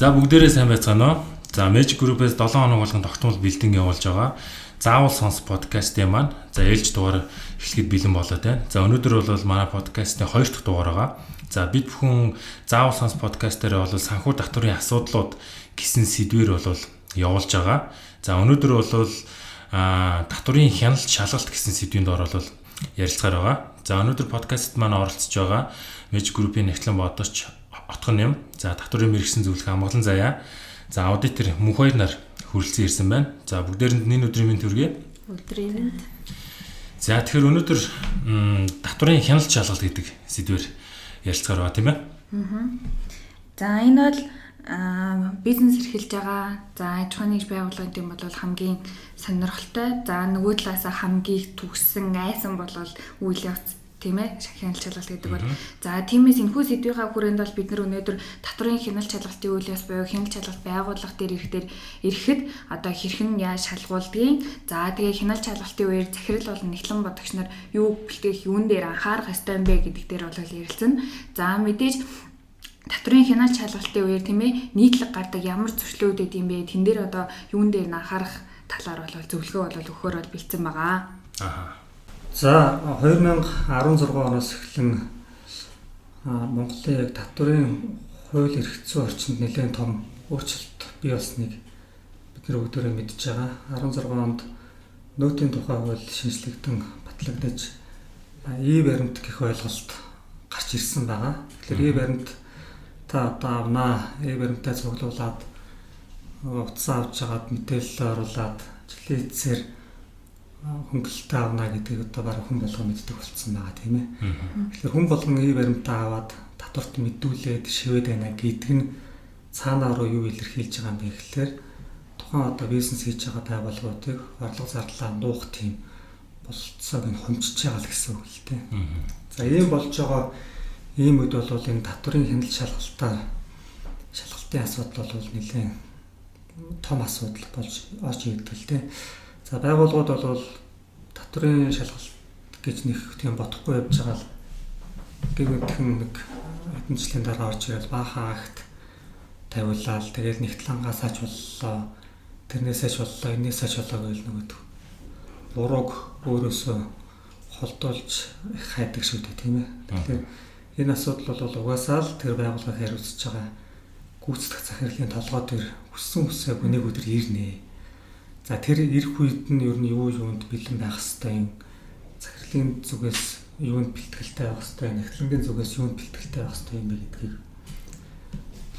За бүгдээрээ сайн байцгаана уу? За Magic Group-ээс 7 хоног болгон тогтмол бэлдэн явуулж байгаа. Заавал сонс подкастын маань за ээлж дугаар эхлэхэд бэлэн болоод байна. За өнөөдөр бол манай подкастын 2 дахь дугаар байгаа. За бид бүхэн заавал сонс подкастаараа бол санхүү татврын асуудлууд гэсэн сэдвээр бол явуулж байгаа. За өнөөдөр бол татврын хяналт шалгалт гэсэн сэдвийн доор бол ярилцгаар байгаа. За өнөөдөр подкастт маань оролцож байгаа Magic Group-ийн Нэгтлэн бодооч отхон юм. За татврын мэргэжсэн зөвлөх амгалан заяа. За аудитор Мөнхбаяр нар хүрэлцэн ирсэн байна. За бүгдээрэнд энэ өдрийн мэнд хүргэе. Өдрийн мэнд. За тэгэхээр өнөөдөр татврын хяналт шалгалт гэдэг сэдвээр ярилцгаар байгаа тийм ээ. За энэ бол бизнес эрхэлж байгаа. За аж ахуйн нэгж байгууллагын бол хамгийн сонирхолтой. За нөгөө талаас хамгийн төгссөн айсан бол үйл явц тийм ээ хяналт шалгалт гэдэг бол за тиймээс энэхүү сэдвийн хүрээнд бол бид нар өнөөдөр татврын хяналт шалгалтын үйл явц буюу хяналт шалгалт байгууллага дээр ирэхэд одоо хэрхэн яаж шалгуулдгийг за тэгээ хяналт шалгалтын үеэр захирал болон Нэгтлэн бодогч нар юу бэлтгэх юун дээр анхаарах ёстой юм бэ гэдэг дээр бол ярилцсан. За мэдээж татврын хяналт шалгалтын үеэр тийм ээ нийтлэг гардаг ямар зөрчлүүд байд юм бэ тэн дээр одоо юун дээр анхаарах талаар бол зөвлөгөө бол өгөхөөр бол бэлдсэн байгаа. За 2016 оноос эхлэн Монголын яг татврын хууль эрх зүйн орчинд нэлээд том өөрчлөлт бий болсныг бид нар бүгдээрээ мэдж байгаа. 16 онд нөөтийн тухай хууль шинжлэгдэн батлагдаж баримт гэх ойлголт гарч ирсэн байгаа. Тэгэхээр баримт та одоо авнаа, баримтаа цуглуулад утсаа авч жагаад мэдээлэл оруулаад жилийн эцсээр хөнгөлөлтөө авна гэдэг одоо бараг хүн болгоо мэддэг болсон байгаа тийм ээ. Тэгэхээр хүн болгон баримтаа аваад татварт мэдүүлээд шивэд байна гэдэг нь цаанаа руу юу илэрхийлж байгаа юм бэ гэхээр тухайн одоо бизнес хийж байгаа байгууллагуудыг орлого зардлаа нуух тийм болцоог нь хомчиж байгаа л гэсэн үг л дээ. За ийм болж байгаа ийм үед бол энэ татврын хяналт шалгалтын асуудал бол нэлээд том асуудал болж орж ирдэг л дээ. За байгууллагууд бол татврын шалгалт гэж нэг тийм бодохгүй явж байгаа л гэгдхэн нэг хэдэн жилийн дараа орж ирэл баахан акт тавиулаад тэгэл нэгтлангаас ач боллоо тэрнээс ач боллоо энэс ач боллоо гэж нэг бурууг өөрөөсөө холдуулж хайдаг шүү дээ тийм ээ. Тэгэхээр энэ асуудал бол угаасаа л тэр байгууллага хариуцж байгаа гүйцэтгэх захирлын толгой дээр хүссэн хүсээгүй нэг өдөр ирнэ. За тэр ирэх үед нь ер нь юунд бэлэн байх хэвээр юм. Захирлын зүгээс юунд бэлтгэлтэй байх хэвээр, нэгтлэнгийн зүгээс юунд бэлтгэлтэй байх хэвээр юм бэ гэдгийг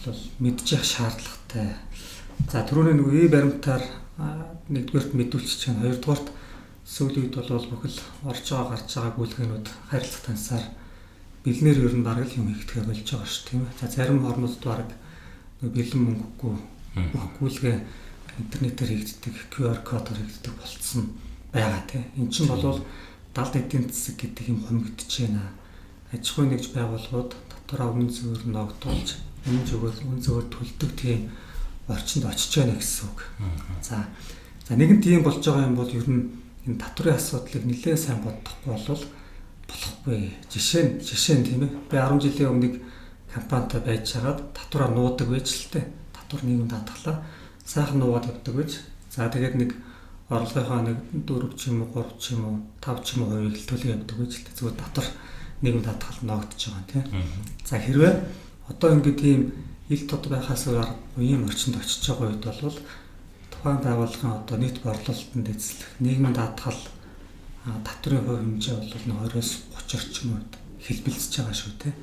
бол мэдчих шаардлагатай. За түрүүний нэг баримтаар нэгдүгээрт мэдүүлчих чинь хоёрдугаарт сүүлийн үед бол бүхэл орж байгаа гарч байгаа гүйлгээнүүд харилцах тансаар бэлнээр ер нь бараг л юм ихтгэж болж байгаа шүү тийм ээ. За зарим орнууд бараг бэлэн мөнгөгүй бүх гүйлгээ интернетээр хийгддэг QR кодоор хийгддэг болцсон байгаа тийм. Эн чинь бол далд эдийн засаг гэдэг юм хомигдож байна. Аж ахуйн нэгж байгууллагууд дотороо үнэ зөвөр ногдуулж үнэ зөвөр төлдөг тийм орчинд очиж байна гэсэн үг. За нэгэн тийм болж байгаа юм бол ер нь энэ татврын асуудлыг нэлээд сайн бодохгүй бол болохгүй. Жишээ нь тийм ээ. Би 10 жилийн өмнө компанитай байж хагаад татвараа нуудаг байж л тээ. Татвар нийгэмд хатглаа сайхан нуугаад явдаг гэж. За тэгээд нэг орлогынхоо нэг 4 ч юм уу 3 ч юм уу 5 ч юм уу хувийг л төлөө явдаг гэж л зүгээр татвар нийгэмд хатгал ногдож байгаа тийм. За хэрвээ одоо ингэ тийм ил тод байхаас гарахгүй ийм орчинд очиж байгаа үед бол тухайн байгууллагын одоо нийт борлуулалтанд эзлэх нийгмийн даатгал татврын хувь хэмжээ бол 20-30 орчим үед хэлбэлцэж байгаа шүү тийм.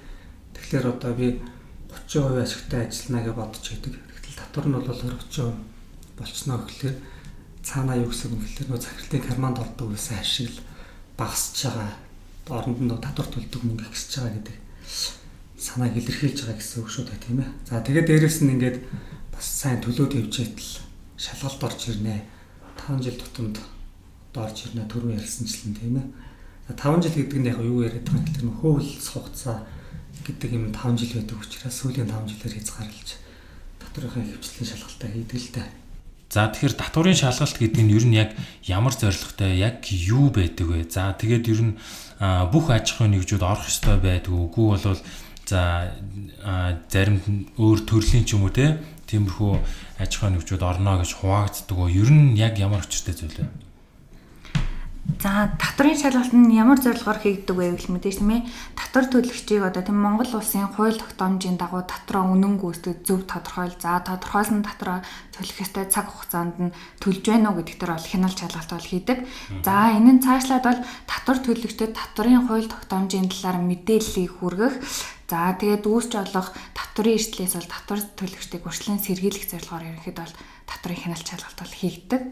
Тэгэхээр одоо би 30% ашигтай ажиллана гэж бодож байдаг. Татвар нь бол 20-30% болцсноо гэхэлэр цаанаа юу гэсэн юм гэхэлэр нөө захирлын карманд ордог үсэн ашиг л багасч байгаа. Оронд нь татвар төлдөг мөнгө ихсэж байгаа гэдэг санааг илэрхийлж байгаа гэсэн үг шүү дээ тийм ээ. За тэгээд дээрэс нь ингээд бас сайн төлөөд явжээтэл шалгалт орж ирнэ. 5 жил тутамд орж ирнэ түрүү ярьсанчлан тийм ээ. За 5 жил гэдэг нь яг юу яриад байгаа юм гэхэлэр хөвөлс хугацаа гэдэг юм 5 жил байдаг учраас сүүлийн 5 жилээр хязгаарлаж татврынхаа хөвчлөлийн шалгалтаа хийдэг л дээ. За тэгэхээр татврын шалгалт гэдэг нь ер нь яг ямар зорилготой яг юу байдаг вэ? За тэгээд ер нь бүх аж ахуйн нэгжүүд орох ёстой байдгүй. Үгүй бол за зарим өөр төрлийн ч юм уу те тиймэрхүү аж ахуйн нэгжүүд орно гэж хуваагддаг. Ер нь яг ямар өчтэй зүйл вэ? За татврын шалгалт нь ямар зорилгоор хийгддэг вэ гэвэл мэдээж тийм ээ татвар төлөгчийг одоо тийм Монгол улсын хууль тогтоомжийн дагуу татвар үнэн гүйцэтгэж зөв тодорхойл. За тодорхойлсон татвараа төлөх ёстой цаг хугацаанд нь төлж байна уу гэдэгт бол хяналт шалгалт бол хийдэг. За энэ нь цаашлаад бол татвар төлөгчдөд татврын хууль тогтоомжийн талаар мэдээллийг хүргэх. За тэгээд үүсч олох татврын эртлээс бол татвар төлөгчдийг урьдчилан сэргийлэх зорилгоор ерөнхийдөө бол татврын хяналт шалгалт бол хийгдэг.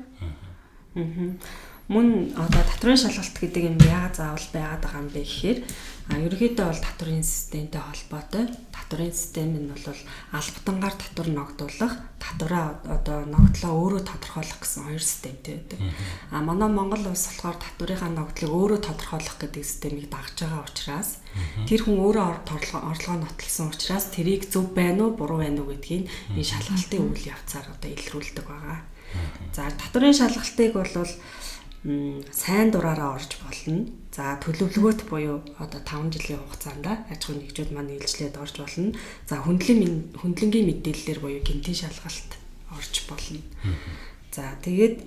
Мөн одоо татврын шалгалт гэдэг юм яагаад заавал байгаад байгаа юм бэ гэхээр ерөнхийдөө бол татврын системтэй холбоотой. Татврын систем нь бол албатангаар татвар ногдуулах, татвараа одоо ногдлоо өөрөө тодорхойлох гэсэн хоёр системтэй байдаг. Манай Монгол улс болохоор татврынхаа ногдлыг өөрөө тодорхойлох гэдэг системийг дагж байгаа учраас тэр хүн өөрөө орлогоо нотолсон учраас тэрийг зөв байна уу, буруу байна уу гэдгийг энэ шалгалтын үйл явцаар одоо илрүүлдэг байгаа. За татврын шалгалтыг бол сайн дураараа орж болно. За төлөвлөгөөт буюу одоо 5 жилийн хугацаанд аж ахуйн нэгжүүд маань нийлжлээд орж болно. За хөндлөнгийн мэдээллээр буюу гинтийн шалгалт орж болно. За тэгээд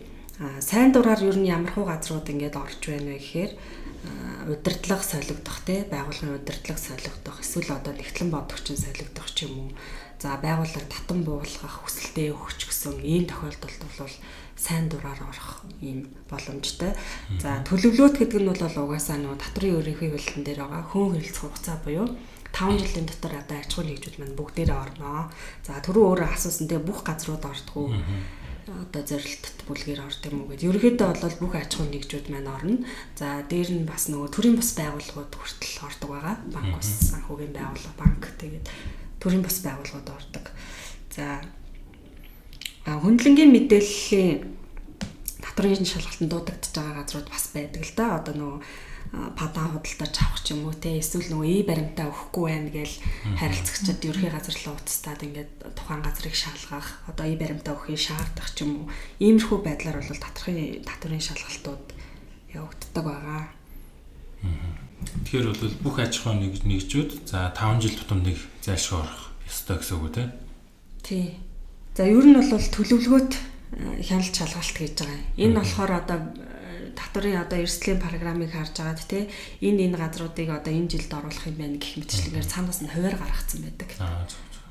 сайн дураар ер нь ямар хуу газрууд ингээд орж байна вэ гэхээр удирдлага солигдох те байгууллагын удирдлага солигдох эсвэл одоо нэгтлэн бодогчин солигдох ч юм уу. За байгууллага татан буулгах хүсэлтэд өгч гэсэн ийм тохиолдолд бол сайн дураар орох ийм боломжтой. За төлөвлөлт гэдэг нь бол угаасаа нөгөө татврын ерөнхий хөлтөн дээр байгаа хүн хэрэглэх хугацаа буюу 5 жилийн дотор одоо аж ахуйн нэгжүүд маань бүгдээрээ орно. За түрүү өөрөө асуусан те бүх газрууд ордгоо. Одоо зорилттой бүлгээр орд юм уу гэд. Ерөнхийдөө бол бүх аж ахуйн нэгжүүд маань орно. За дээр нь бас нөгөө төрийн бас байгууллагууд хүртэл ордог байгаа. Банк ус санхүүгийн байгууллага, банк тэгээд төрийн бас байгууллагууд ордог. За хөндлөнгийн мэдээллийн татврын шалгалтанд дуудагдж байгаа газрууд бас байдаг л да. Одоо нөгөө падаа худалдаж авах ч юм уу те эсвэл нөгөө баримтаа өгөхгүй байна гэж харилцагчид ерхий газар руу уцтаад ингээд тухайн газрыг шалгах, одоо баримтаа өгөхийг шаардах ч юм уу. Иймэрхүү байдлаар бол татврын шалгалтууд явагддаг байгаа. Тэгэхээр бол бүх аж ахуйн нэгжүүд за 5 жил тутам нэг зайлшгүй орох ёстой гэсэн үг үү те? Тий. За ер нь бол төлөвлөгөөт хяналт шалгалт хийж байгаа. Энэ болохоор одоо татврын одоо эрсдлийн программыг харж агаад те энэ газруудыг одоо энэ жилд оруулах юм байна гэх мэтчлэгээр цаанаас нь хуваар гаргацсан байдаг.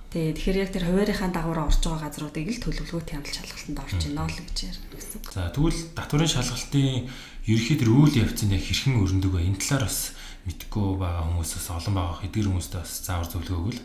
Тэгэхээр яг тэр хуваарийнхаа дагавар орж байгаа газруудыг л төлөвлөгөөт хяналт шалгалтанд орж ийнэ л гэж ярина гэсэн. За тэгвэл татврын шалгалтын ерөнхий тэр үйл явцын яг хэрхэн өрнөдөг вэ? Энэ талаар бас мэдгүй байгаа хүмүүсээс олон байгаа эдгээр хүмүүстээ бас заавар зөвлөгөө өгвөл.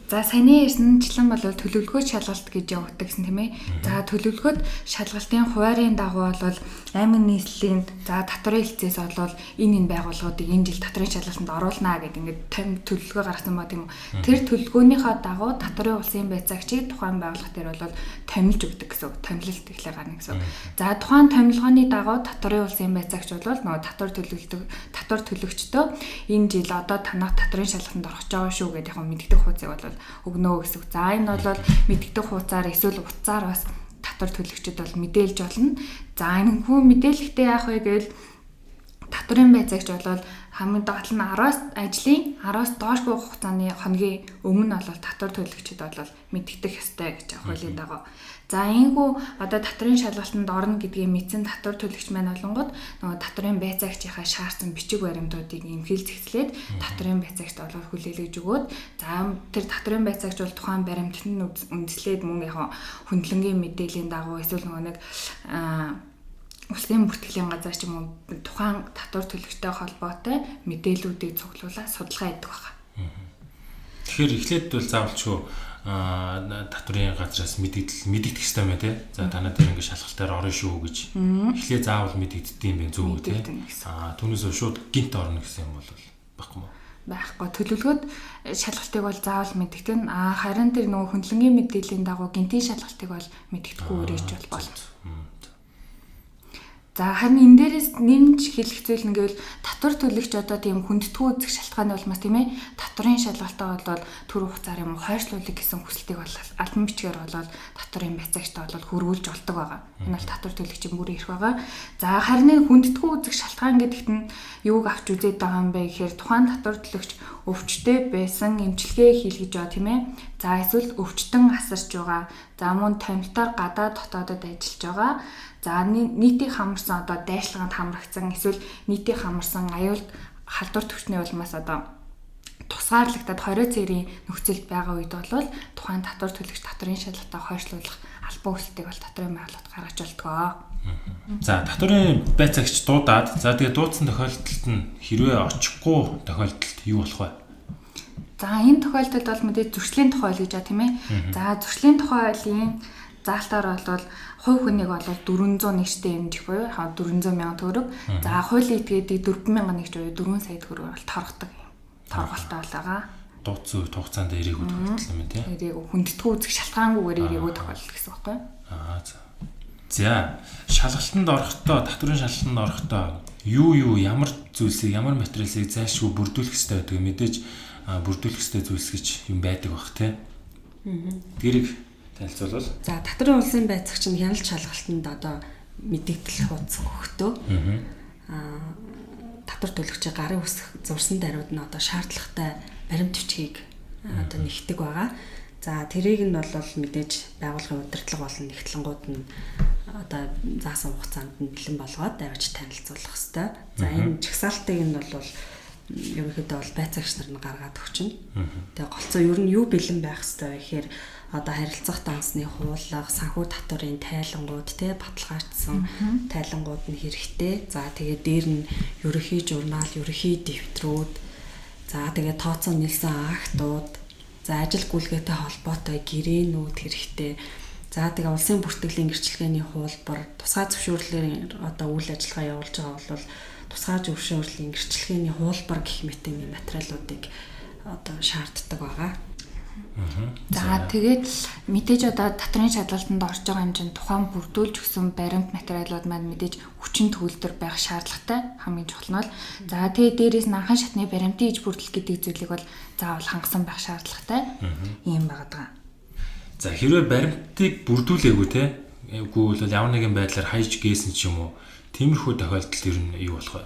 За саяны ярьсанчлан бол төлөвлөгөөт шалгалт гэж явагддаг гэсэн тийм ээ. За төлөвлөгөөт шалгалтын хуваарын дагуу бол аймаг нийслэлийн за татврын хэлцээс бол энэ байгууллагуудыг энэ жил татврын шалгалтанд оруулнаа гэдэг ингээд төлөвлөгөө гаргасан ба тийм үү. Тэр төлөвлөгөөнийхөө дагуу татврын улсын байцаагчийг тухайн байгууллага дээр бол томилж өгдөг гэсэн үг. Томилолт эхлэх гарна гэсэн. За тухайн томилгооны дагуу татврын улсын байцаагч бол нөгөө татвар төлөгчдөө энэ жил одоо танах татврын шалгалтанд орох жоо шүү гэдэг яг мэддэг хуудсыг бол өгнөө гэсэн үг. За энэ бол мэддэг хуудасаар эсвэл утсаар бас татвар төлөгчд бол мэдээлж болно. За энэ хүн мэдээлэлтэй яах вэ гэвэл татврын байцаагч бол хамгийн доод нь 10-аас доошгүй хугацааны хоногийн өмнө бол татвар төлөгчд бол мэддэг ёстой гэж хуулийн дагуу. За ийгүү одоо татврын шалгалтанд орно гэдгийг мэдсэн татвар төлөгч маань болонгод нөгөө татврын байцаагчийнхаа шаардсан бичиг баримтуудыг эмхэл зэгцлээд татврын байцаагчд бол хүлээлгэж өгөөд за тэр татврын байцаагч бол тухайн баримтанд нь үндэслээд мөн яг хөндлөнгийн мэдээллийн дагуу эсвэл нөгөө нэг улсын бүртгэлийн газар ч юм уу тухайн татвар төлөгчтэй холбоотой мэдээллүүдийг цуглуулаад судалгаа хийдэг байна. Тэгэхээр эхлээд бол заавалчгүй татврын газраас мэдэгдэх хэрэгтэй мэ те. За танаа тэр ингэ шалгалтаар орно шүү гэж. Эхлээд заавал мэдэгддэг юм бэ зөв үү те. Түүнээс шууд гинт орно гэсэн юм бол байхгүй мó. Байхгүй. Төлөвлөгөөт шалгалтыг бол заавал мэдэгдэн. Харин тэр нөгөө хөндлөнгийн мэдээллийн дагуу гинтийн шалгалтыг бол мэдэгдэхгүй өрөөж бол болно. За харин энэ дээрээс нэмж хэлэх зүйл нь гэвэл татвар төлөгч одоо тийм хүндэтгүү үзэх шалтгааны улмаас тийм ээ татврын шалгалтаа бол төр хугацаар юм хайршлуулах гэсэн хүсэлтийг бол албан бичгээр болоод татврын байцаагчтай бол хөрвүүлж олдог байгаа. Энэ бол татвар төлөгчийн бүр ирэх байгаа. За харин хүндэтгүү үзэх шалтгаан гэдэгт нь юуг авч үзээд байгаа юм бэ гэхээр тухайн татвар төлөгч өвчтөй байсан эмчилгээ хийлгэж байгаа тийм ээ. За эсвэл өвчтөн асарч байгаа. За мөн томилтоор гадаад дотоодод ажиллаж байгаа. За нийтийн хамарсан одоо дайшлаганд хамрагдсан эсвэл нийтийн хамарсан аюулт халдвар төвчний улмаас одоо тусгаарлагдаад 20 цэрийн нөхцөлд байгаа үед бол тухайн татвар төлөгч татврын шалгалтаа хойшлуулах албан үйлсийг бол татврын байгууллагад гаргаж болтгоо. За татврын байцаагч дуудаад за тэгээ дуудсан тохиолдолд нь хэрвээ очихгүй тохиолдолд юу болох вэ? За энэ тохиолдолд бол мэдээ зөрчлийн тухай л гэж байгаа тийм ээ. За зөрчлийн тухайлын заалтаар бол хувь хүнийг бол 401 штэ хэмжих буюу 400 сая төгрөг. За хуулийн этгээдийг 40000 гэж буюу 4 сая төгрөг бол торгодог юм. Торголттой байгаа. Дуудсан үед хугацаанд эрийгүү тохиолдол юм тийм. Эрийгүү хүндэтгэл үзэх шалтгаангүйгээр эрийгүү тохиолдол гэсэн үг байхгүй юу? За шалгалтанд орохдоо татврын шалгалтанд орохдоо юу ямар зүйлсийг ямар материалыг зайлшгүй бүрдүүлэх хэрэгтэй байдаг мэдээж бүрдүүлэх хэрэгтэй зүйлс гэж юм байдаг бах тий. Тэрийг танилцуулбал. За татврын улсын байцаагч нь хяналт шалгалтанд одоо мэдээлэл хуудас өгөхдөө татвар төлөгчийн гарын үсэх зурсан даруйд нь одоо шаардлагатай баримт бичгийг одоо нэгтгэдэг байгаа. За тэрийг нь бол мэдээж байгууллагын удирдлага болон нэгтлэнгууд нь одоо заасан хугацаанд нь бэлэн болгоод давж танилцуулах хэрэгтэй. За энэ жагсаалтыг нь бол ерөнхийдөө бол байцаагч нар нь гаргаад өгчнө. Тэгээ голцоо ер нь юу бэлэн байх хэрэгтэй вэ гэхээр одоо харилцах дансны хуулга, санхүү татврын тайлангууд те баталгаажсан тайлангууд нь хэрэгтэй. За тэгээ дээр нь ерөнхий журнал, ерөнхий дэвтрүүд, за тэгээ тооцоо нийлсэн актууд, за ажил гүйлгээтэй холбоотой гэрээнүүд хэрэгтэй. За тэгээ улсын бүртгэлийн гэрчлэгээний хуулбар, тусгай зөвшөөрлөөр одоо үйл ажиллагаа явуулж байгаа бол тусгай зөвшөөрлийн гэрчлэгээний хуулбар гэх мэт юм материалуудыг одоо шаарддаг байгаа. За тэгээд мэдээж одоо татврын шалгалтанд орж байгаа хэмжээнд тухайн бүрдүүлж өгсөн баримт материалууд маань мэдээж хүчин төгөлдөр байх шаардлагатай хамгийн чухал нь бол за тэгээд дээрээс нь анхан шатны баримтын иж бүрдэл гэдэг зүйлийг бол заавал хангасан байх шаардлагатай юм байгаа. За хэрвээ баримтыг бүрдүүлээгүй те үгүй бол ямар нэгэн байдлаар хайж гээсэн ч юм уу тиймэрхүү тохиолдолд ер нь юу болох вэ?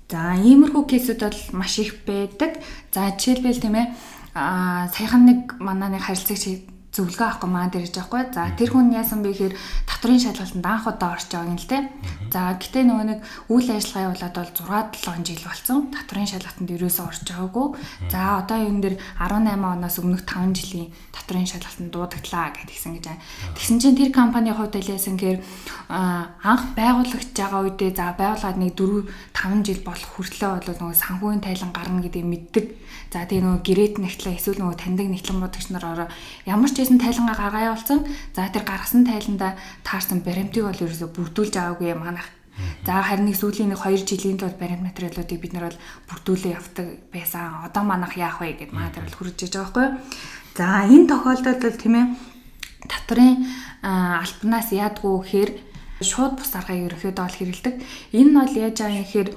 За иймэрхүү кейсүүд бол маш их байдаг. За жишээлбэл тийм ээ саяхан нэг манай нэг харилцагч зөвлөгөө авахгүй маа дэрэж байхгүй. За тэр хүн яасан бэ гэхээр татврын шалгалтанд анх удаа орж байгаа юм л дээ. За гэтээ нөгөө нэг үйл ажиллагаа явуулаад бол 6-7 жил болсон. Татврын шалгалтанд ерөөсөө орж байгаагүй. За одоо энэ дэр 18 оноос өмнөх 5 жилийн татврын шалгалтанд дуудагдлаа гэдгийгсэн гэж байна. Тэгсэн чинь тэр компанийн хувьд яасан гэхээр анх байгуулагч байгаа үедээ за байгууллагад нэг 4-5 жил болох хүртлээр бол нөгөө санхүүгийн тайлан гарна гэдгийг мэддэг. За тэгээ нөгөө гэрээт нэгтлээ эсвэл нөгөө таньдаг нэгтлэн бодогч нар ямар ч байсан тайлангаа гаргаа явуулсан. За тэр гаргасан тайланда таарсан баримтыг бол ерөөсө бүрдүүлж аваагүй юм манайх. За харин нэг сүүлийн 2 жилийн тул баримт материалуудыг бид нар бол бүрдүүлээ явдаг байсан. Одоо манайх яах вэ гэд манай тэр бол хүрэж иж байгаа байхгүй юу. За энэ тохиолдолд бол тийм ээ татврын албанаас яадгүй гэхээр шууд бус аргыг ерөөхдөө бол хэрэгэлдэг. Энэ нь бол яаж байгаа юм гэхээр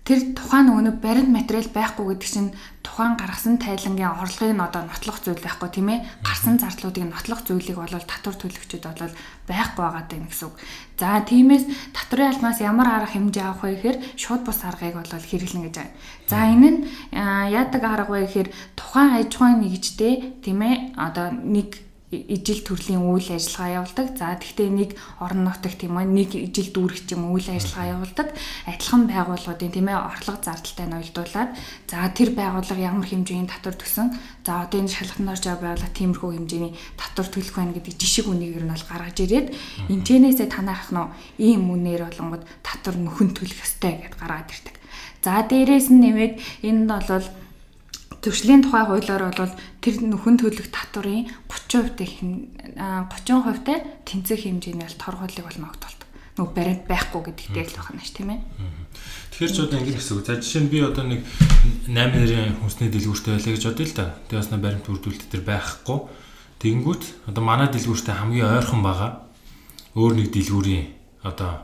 тэр тухайн нөгөө баримт материал байхгүй гэдэг чинь тухайн гаргасан тайлангийн орлогыг нь одоо нотлох зүйл байхгүй тийм ээ. Гарсан зардлуудыг нотлох зүйлийг бол татвар төлөгчид бол байхгүй байгаа даа гэсэн үг. За тиймээс татврын албанаас ямар арга хэмжээ авах вэ гэхээр шууд бус аргыг бол хэрэглэнэ гэж байна. За энэ нь яадаг арга вэ гэхээр тухайн аж ахуйн нэгжтэй тийм ээ одоо нэг ижил төрлийн үйл ажиллагаа явуулдаг. За тэгвэл нэг орон нутагт тийм ээ нэг ижил дүүрэх юм үйл ажиллагаа явуулдаг. Адилхан байгууллагуудын тийм ээ орлого зардалтай нь уялдуулаад за тэр байгууллага ямар хэмжээний татвар төлсөн. За одоо энэ шалгалтанд орж байгаа байгууллага тиймэрхүү хэмжээний татвар төлөх байна гэдэг жишг үнийг нь бол гаргаж ирээд энэчнээсээ танайх нь ийм үнээр болонгод татвар нөхөн төлөх ёстой гэдээ гаргаад ирдэг. За дээрээс нь нэмээд энэ нь бол төвшлийн тухай хуулиар бол тэр нөхөн төлөх татврын 30% тэнцэх хэмжээний бол торгуулийг бол магтуулдаг. Нөгөө баримт байхгүй гэдэгтэй л байна ш тийм ээ. Тэгэхээр ч одоо ингэ гэсэн үг. За жишээ нь би одоо нэг 8 нэрийн хүнсний дэлгүүртэй байлаа гэж бодъё л да. Тэгээ бас баримт бүрдүүлэлт төр байхгүй. Тэгэнгүүт одоо манай дэлгүүртэй хамгийн ойрхон байгаа өөр нэг дэлгүүрийн одоо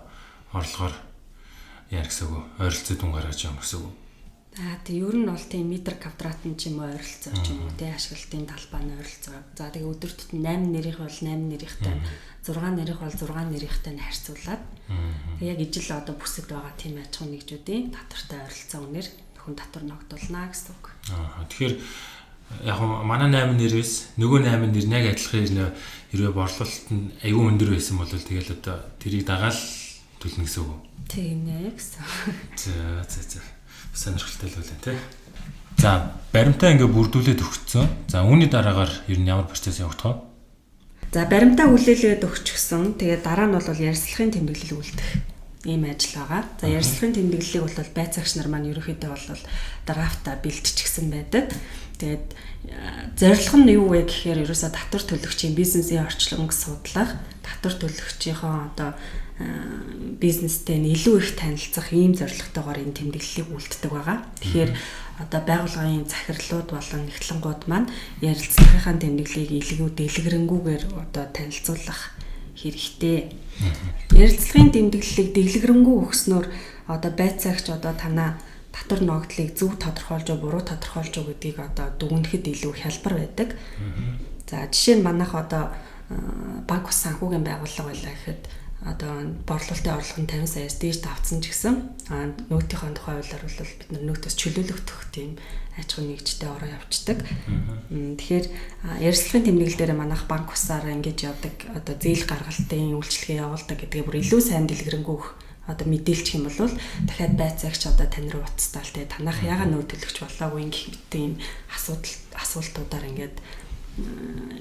орлогоор яа гэсэн үг ойролцоо дүн гаргаж байгаа гэсэн үг. Тэг ер нь бол тийм метр квадратн ч юм уу ойролцоо ч юм уу тий ашиглалтын талбайны ойролцоо. За тэгээ өдөр тутам 8 нэрийнх бол 8 нэрийнхтэй 6 нэрийнх бол 6 нэрийнхтэй харьцуулаад тэг яг ижил одоо бүсэд байгаа тийм аж ахуйн нэгжүүдийн татвартай ойролцоо үнээр хүн татвар ногдуулна гэсэн үг. Тэгэхээр яг манай 8 нэрээс нөгөө 8 нэр нь яг адилхан хэрвээ борлуулалт нь аюул өндөр байсан бол тэгэл одоо тэрийг дагаал төлнө гэсэн үг. Тийм нэ гэсэн. За. Сонирхолтой л байлаа тий. За, баримтаа ингээ бүрдүүлээд өгсөн. За, үүний дараагаар ер нь ямар процесс явагдах вэ? За, баримтаа хүлээлгээд өгчихсөн. Тэгээд дараа нь бол ярьцлагын тэмдэглэл үлдэх ийм ажил байгаа. За, ярьцлагын тэмдэглэлийг бол байцаагч нар маань ерөнхийдөө бол драфта бэлтчихсэн байдаг. Тэгээд зорилго нь юу вэ гэхээр ерөөсө татвар төлөгчийн бизнесийн орчлонг судлах, татвар төлөгчийнхөө одоо бизнестэй илүү их танилцах ийм зорилготойгоор энэ тэмдэглэлийг үлддэг байгаа. Тэгэхээр одоо байгууллагын захирлууд болон нэгтлэнгууд маань ярилцлагынхаа тэмдэглэлийг илүү дэлгэрэнгүйгээр одоо танилцуулах хэрэгтэй. Ярилцлагын тэмдэглэлийг дэлгэрэнгүй өгснөөр одоо байцаагч одоо танаа татвар ногдлыг зөв тодорхойлж буруу тодорхойлж гэдгийг одоо дүгнэхэд илүү хялбар байдаг. За жишээ нь манайх одоо банк ус санхүүгийн байгууллага байлаа гэхэд одоо борлуулалтын орлого нь 50 саяас дээш давцсан ч гэсэн нөөтийнхөө тухай хуулиар бол бид нөөтөөс чөлөөлөгдөх тийм аж ахуйн нэгжтэй ороо явцдаг. Тэгэхээр ярилцлагын тэмдэглэл дээр манайх банк усаар ингэж явдаг одоо зээл гаргалтын үйлчлэгээ явуулдаг гэдгээ бүр илүү сайн дэлгэрэнгүй одоо мэдээлчих юм бол дахиад байцаагч одоо тань руу уцтаал тэгээ танах яга нөөц төлөгч болоогүй гэх мэт ийм асуултуудаар ингээд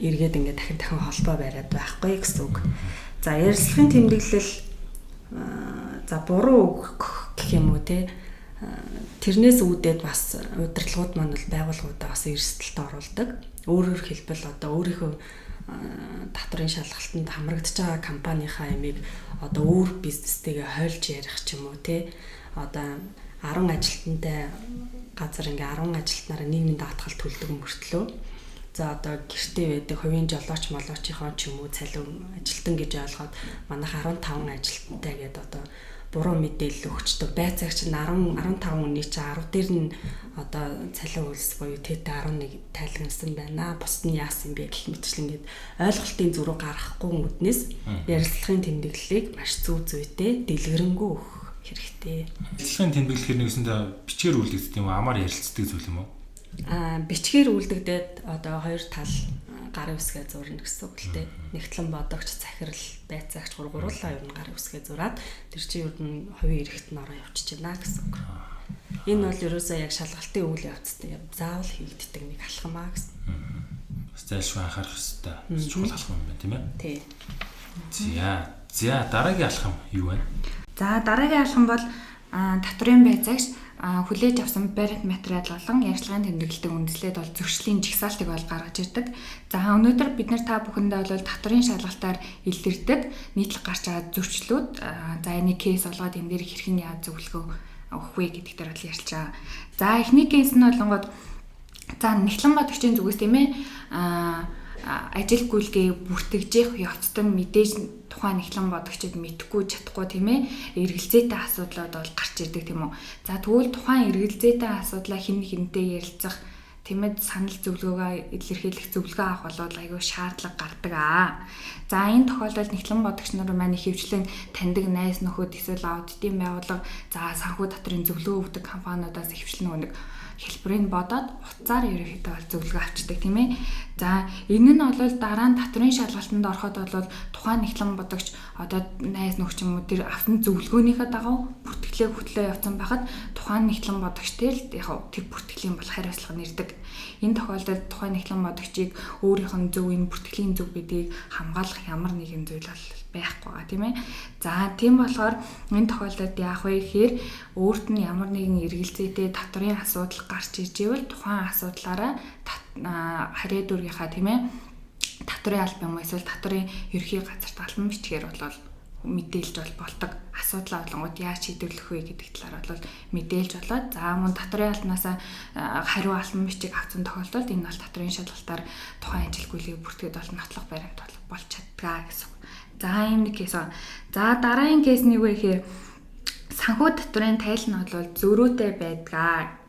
эргээд ингээд дахин холбоо бариад байхгүй гэсэн үг. За ярилцлагын тэмдэглэл за буруу үг гэх юм уу те тэрнээс үүдээд бас удирдлагууд маань бол байгууллагуудаа бас эрсдэлд оруулдаг. Өөрөөр хэлбэл одоо өөрийнхөө татварын шалгалтанд хамрагдж байгаа компанийнхаа ямиг одоо өөр бизнестэйгээ хольж ярих ч юм уу те одоо 10 ажилтнтай газар ингээ 10 ажилтнаараа нийгмийн даатгал төлдөг мөртлөө за одоо гэртээ байдаг хувийн жолооч молоочийнхоо ч юм уу цалин ажилтан гэж ойлгоод манайх 15 ажилтнтай гэдэг одоо буруу мэдээлэл өгчдөг. Байцаагч нь 15 хүний чи 10 дээр нь одоо цалин үйлс буюу тэт 11 тайлгнасан байна. Бусд нь яасан бэ гэх мэтчлэн ингээд ойлголтын зүрх гаргахгүй үднээс ярилцлагын тэмдэглэлийг маш зөв зүйтэй дэлгэрэнгүй өгөх хэрэгтэй. Ярилцлагын тэмдэглэл нэгсэндээ бичгээр үлдэгддэг юм уу? Амаар ярилцдаг зүйл юм уу? Бичгээр үлдэгдээд одоо хоёр тал гарын үсгээ зурна гэсэн үг л дээ. Нэгтлэн бодогч, захирал, байцаагч гурлаа ер нь гарын үсгээ зураад тэр чинь ер нь хувийн эрхт нь ороо явчихж байна гэсэн үг. Энэ бол ерөөсөө яг шалгалтын үйл явцтай заавал хийгддэг нэг алхам аа гэсэн. Бас зайлшгүй анхаарах хэрэгтэй. Чухал алхам юм байна тийм ээ? Тий. За дараагийн алхам юу вэ? За дараагийн алхам бол татврын байцаагч хүлээж авсан баримт материал болон ярилцлагын тэмдэглэлтэй үндэслээд бол зөрчлийн жигсаалтыг бол гаргаж ирдэг. За өнөөдөр бид нар та бүхэндээ бол татврын шалгалтаар илэрдэг нийтлэг гарч байгаа зөрчлүүд за энэ кейс болгоод энэ дээр хэрхэн яаж зөвлөгөө өгөх вэ гэдэгт бол ярьж байгаа. За эхний кейс нь болонгод за нэгтлэн бодогчийн зүгээс тийм ээ ажил гүйлгээ бүртгэжих явцад нь мэдээж тухайн нэгтлэн бодогчид мэдхгүй чадахгүй тийм ээ эргэлзээтэй асуудлууд бол гарч ирдэг тийм үү. За тэгвэл тухайн эргэлзээтэй асуудлаа хэн хэнтэй ярилцах тийм ээ санал зөвлөгөөгөө илэрхийлэх зөвлөгөө авах бол аюу шаардлага гардаг аа. За энэ тохиолдолд нэгтлэн бодогч нар маань хөвчлэн таньдаг найз нөхөд эсвэл аудитын байгууллага за санхүү татрын зөвлөгөө өгдөг компаниудаас хөвчлэн нэг хэлбэрийг бодоод уцаар ерөөхдөө бол зөвлөгөө авчдаг тийм ээ. За энэ нь бол дараа нь татврын шалгалтанд ороход бол тухайн нэгтлэн бодогч одоо найз нөхч юм уу тэр авсан зөвлөгөөнийхөө дагуу бүртгэлээ хөтлөө явсан байхад тухайн нэгтлэн бодогчтэй л яг тэр бүртгэлийн бол хариуцлага нэрдэг. Энэ тохиолдолд тухайн нэгтлэн бодогчийг өөрийнх нь зөв энэ бүртгэлийн зөв гэдгийг хамгаалах ямар нэгэн зүйл бол байхгүй байгаа тийм ээ. За тийм болохоор энэ тохиолдолд яах вэ гэхээр өөрт нь ямар нэгэн эргэлзээтэй татврын асуудал гарч иж ивэл тухайн асуудлаараа харьяа дүүргийнхаа тийм ээ татврын албан эсвэл татврын ерхий газарт албан бичгээр бол мэдээлж болдог асуудлаа болонгууд яаж шийдвэрлэх вэ гэдэг талаар бол мэдээлж болоод за мөн татврын албанаас хариу албан бичиг авсан тохиолдолд энэ бол татврын шалгалтаар тухайн ажилгүйнийг бүртгэхэд бол нотлох баримт болж чаддаг гэсэн. За ийм нэг кейс. За дараагийн кейс нь юу вэ гэхээр санхүү татврын тайл нь бол зөрүүтэй байдгаа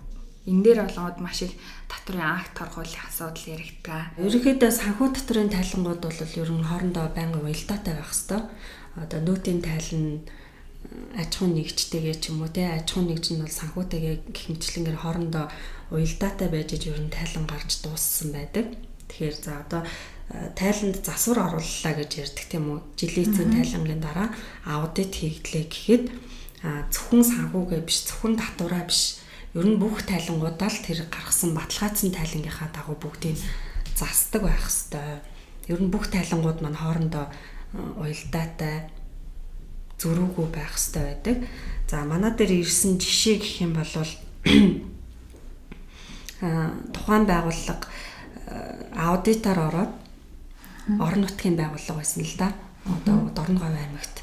энэ дээр болоод маш их татврын акт торгуулах асуудал яригддаг. Ерөнхийдөө санхүү татврын тайлангууд бол ер нь хоорондоо байнгын уялдаатай байх хэвээр. Одоо нүүтийн тайлан аж ахуйн нэгжтэйгээ ч юм уу те аж ахуйн нэгж нь бол санхүүтэйгээ гэх мэтчлэнгээр хоорондоо уялдаатай байж ер нь тайлан гарч дууссан байдаг. Тэгэхээр за одоо тайланд засвар орууллаа гэж ярьдаг тийм үү. Жилийн эцсийн тайлангийн дараа аудит хийгдлээ гэхэд зөвхөн санхүүгээ биш, зөвхөн татвараа биш. Ер нь бүх тайлангуудаа л тэр гаргасан баталгаажсан тайлангийнхаа дагуу бүгдийг засдаг байх хэвээр. Ер нь бүх тайлангууд маань хоорондоо уялдаатай зөрүүгүй байх хэвээр байдаг. За манай дээр ирсэн жишээ гэх юм бол тухайн байгууллага аудитор ороод орон нутгийн байгууллага байсан л да. Одоо Дорноговь аймагт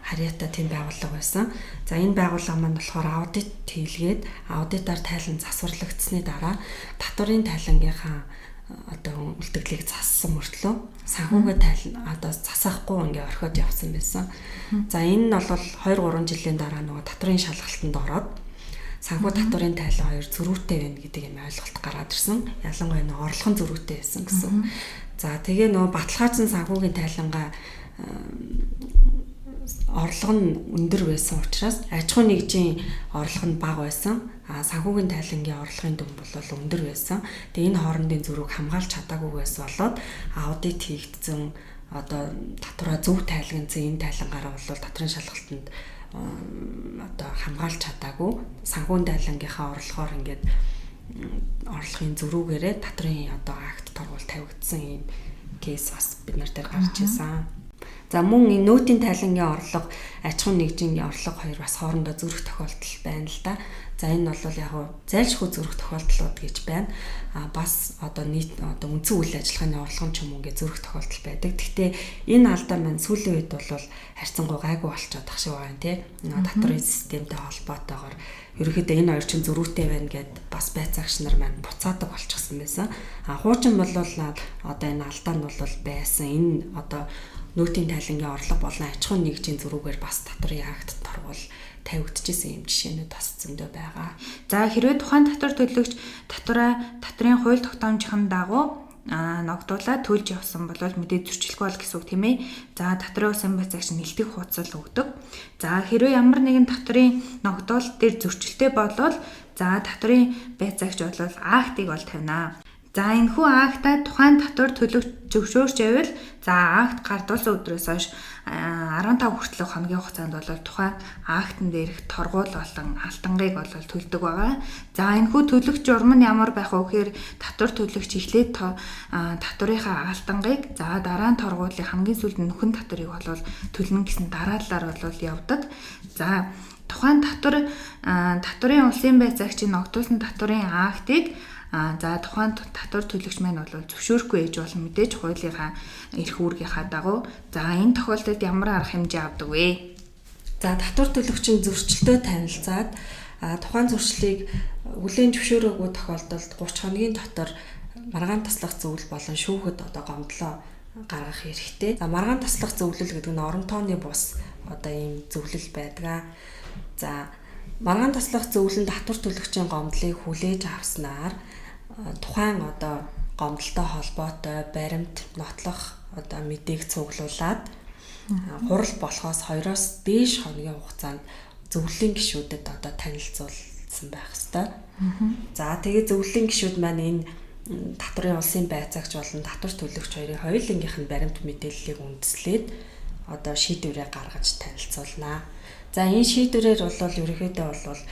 харьяатай тийм байгууллага байсан. За энэ байгууллага маань болохоор аудит хийлгээд аудитаар тайлан засварлагдсны дараа татврын тайлангийнхаа одоо үлдэгдлийг зассан мөртлөө санхүүгээ тайлан одоо засахгүй ингээ орхиод явсан байсан. За энэ нь бол 2-3 жилийн дараа нөгөө татврын шалгалтанд ороод санхүү татврын тайлан хоёр зөрүүтэй байна гэдэг юм ойлголт гараад ирсэн. Ялангуяа нөгөө орлогын зөрүүтэй байсан гэсэн. За тэгээ нөгөө баталгаажсан санхүүгийн тайлангаа орлого нь өндөр байсан учраас аж ахуйн нэгжийн орлого нь бага байсан. Санхүүгийн тайлангийн орлогын дүн бол өндөр байсан. Тэгээ энэ хоорондын зөрүүг хамгаалж чадаагүйгээс болоод аудит хийгдсэн одоо татвараа зөв тайлгнсан энэ тайлангаараа бол татрын шалгалтанд одоо хамгаалж чадаагүй. Санхүүгийн тайлангийнхаа орлогоор ингээд орлогын зөрүүгээрээ татрын одоо акт торгуул тавигдсан юм кейс бас бид нар дээр гарч ирсэн. За мөн энэ нүүтийн тайлангийн орлого, аж ахуйн нэгжийн орлого хоёр бас хоорондоо зөрөх тохиолдол байна л да. За энэ бол яг зайлшгүй зөрөх тохиолдлууд гэж байна. Бас одоо нийт одоо үндсэн үйл ажиллагааны орлогын ч юм уу ингээд зөрөх тохиолдол байдаг. Гэхдээ энэ алдаа маань сүүлийн үед бол харьцангуй гайгүй болчиход тах шиг байна тий. Татврын системтэй холбоотойгоор ерөнхийдөө энэ хоёр чинь зөрүүтэй байна гэд бас байцаагч нар маань буцаадаг болчихсон байсан. Хуучин бол одоо энэ алдаа нь бол байсан. Энэ одоо нүүтийн тайлангийн орлого болон аж ахуйн нэгжийн зөрүүгээр бас татврын акт торгуул тавигдчихсэн юм жишээнүүд бас зөндөө байгаа. За хэрвээ тухайн татвар төлөгч татрын хууль тогтоомжийн дагуу ногдуулаад төлж явсан бол мэдээ зөрчилгүй бол гэсэн үг тийм ээ. За татрын улсын байцаагч нэлтэх хуудас өгдөг. За хэрвээ ямар нэгэн татрын ногдуул дээр зөрчилтэй болвол за татрын байцаагч бол актыг бол тавина. За энэхүү актаа тухайн татвар төлөгч зөвшөөрч байвал за акт гардуулсан өдрөөс хойш 15 хүртэлх хоногийн хугацаанд бол тухайн актын дээрх торгуул болон алтангыг бол төлдөг байгаа. За энэхүү төлөгч журам нь ямар байх вэ гэхээр татвар төлөгч эхлээд татврынхаа алтангыг за дараа нь торгуулын хамгийн сүүлд нөхөн татврыг бол төлнө гэсэн дараалалаар бол явдаг. За тухайн татврын улсын байцаагчийн ногдуулсан татврын актыг за тухайн татвар төлөгч маань бол зөвшөөрөхгүй ээж бол мэдээж хуулийнхаа эрх үүргийнхаа дагуу за энэ тохиолдолд ямар арга хэмжээ авдаг вэ? За татвар төлөгчийн зөрчилтөө танилцаад тухайн зөрчлийг хүлээн зөвшөөрөөгүй тохиолдолд 30 хоногийн дотор маргаан таслах зөвлөл болон шүүхэд одоо гомдлоо гаргах хэрэгтэй. За маргаан таслах зөвлөл гэдэг нь орон тооны бус одоо ийм зөвлөл байдаг. За маргаан таслах зөвлөнд татвар төлөгчийн гомдлыг хүлээж авснаар тухайн одоо гомдолтой холбоотой баримт нотлох одоо мэдээг цуглуулад хурал болохоос 2-оос дээш хоногийн хугацаанд зөвлөлийн гишүүдэд одоо танилцуулсан байх ёстой. За тэгээ зөвлөлийн гишүүд маань энэ татврын улсын байцаагч болон татвар төлөгч хоёрын хоёулангийнх нь баримт мэдээллийг үндэслээд одоо шийдвэрээ гаргаж танилцуулнаа. За энэ шийдвэрээр бол ерөнхийдөө бол